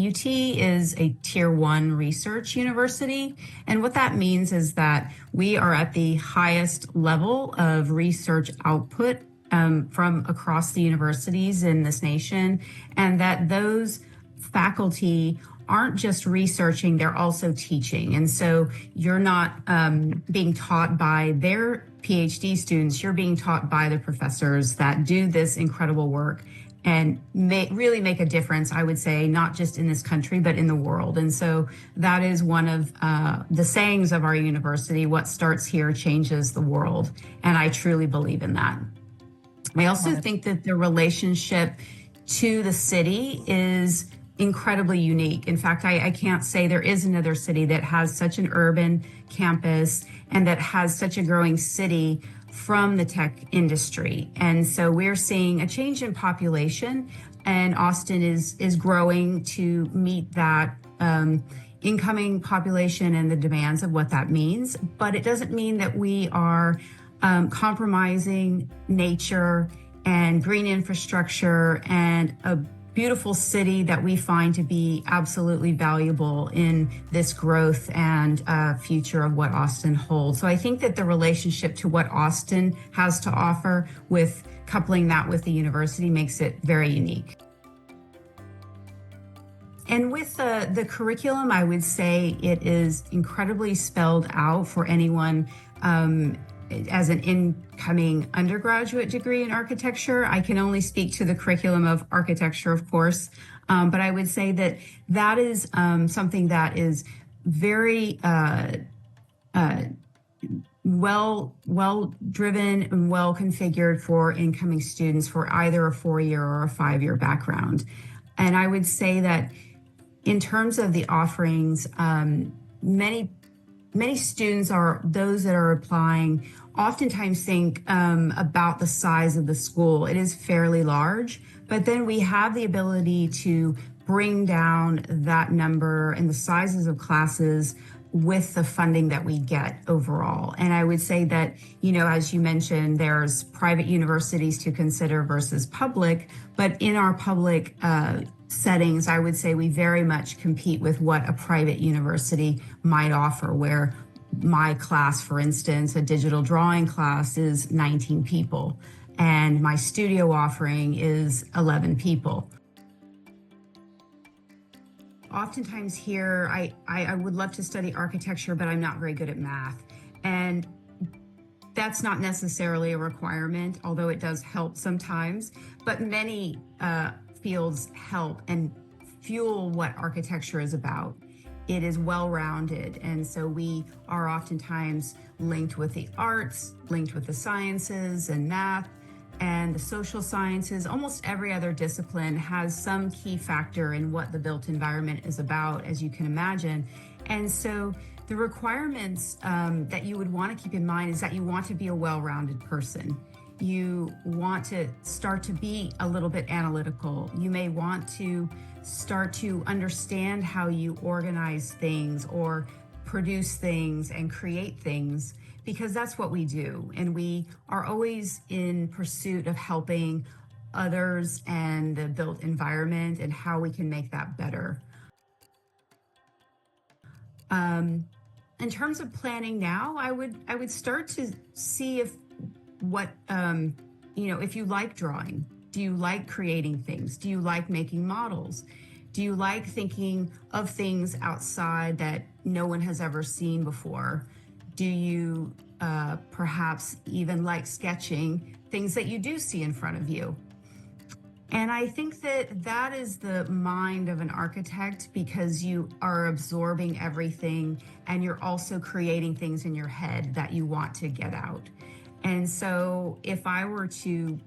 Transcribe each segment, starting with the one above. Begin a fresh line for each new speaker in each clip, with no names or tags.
UT is a tier one research university. And what that means is that we are at the highest level of research output from across the universities in this nation, and that those faculty aren't just researching, they're also teaching. And so you're not being taught by their PhD students, you're being taught by the professors that do this incredible work and really make a difference, I would say, not just in this country, but in the world. And so that is one of the sayings of our university: what starts here changes the world. And I truly believe in that. I also think that the relationship to the city is incredibly unique. In fact, I can't say there is another city that has such an urban campus and that has such a growing city from the tech industry. And so we're seeing a change in population, and Austin is growing to meet that incoming population and the demands of what that means. But it doesn't mean that we are compromising nature and green infrastructure and a beautiful city that we find to be absolutely valuable in this growth and future of what Austin holds. So I think that the relationship to what Austin has to offer, with coupling that with the university, makes it very unique. And with the curriculum, I would say it is incredibly spelled out for anyone as an incoming undergraduate degree in architecture. I can only speak to the curriculum of architecture, of course, but I would say that that is something that is very well driven and well configured for incoming students for either a 4-year or a 5-year background. And I would say that in terms of the offerings, many students are those that are applying oftentimes think about the size of the school. It is fairly large, but then we have the ability to bring down that number and the sizes of classes with the funding that we get overall. And I would say that, as you mentioned, there's private universities to consider versus public, but in our public settings, I would say we very much compete with what a private university might offer, where my class, for instance, a digital drawing class, is 19 people, and my studio offering is 11 people. Oftentimes here, I would love to study architecture, but I'm not very good at math. And that's not necessarily a requirement, although it does help sometimes. But many fields help and fuel what architecture is about. It is well-rounded, and so we are oftentimes linked with the arts, linked with the sciences and math and the social sciences. Almost every other discipline has some key factor in what the built environment is about, as you can imagine. And so the requirements that you would want to keep in mind is that you want to be a well-rounded person. You want to start to be a little bit analytical. You may want to start to understand how you organize things or produce things and create things, because that's what we do. And we are always in pursuit of helping others and the built environment and how we can make that better. In terms of planning now, I would start to see if you like drawing. Do you like creating things? Do you like making models? Do you like thinking of things outside that no one has ever seen before? Do you perhaps even like sketching things that you do see in front of you? And I think that is the mind of an architect, because you are absorbing everything and you're also creating things in your head that you want to get out. And so if I were to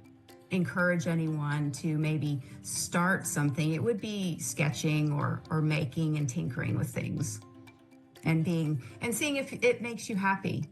encourage anyone to maybe start something, it would be sketching or making and tinkering with things and seeing if it makes you happy.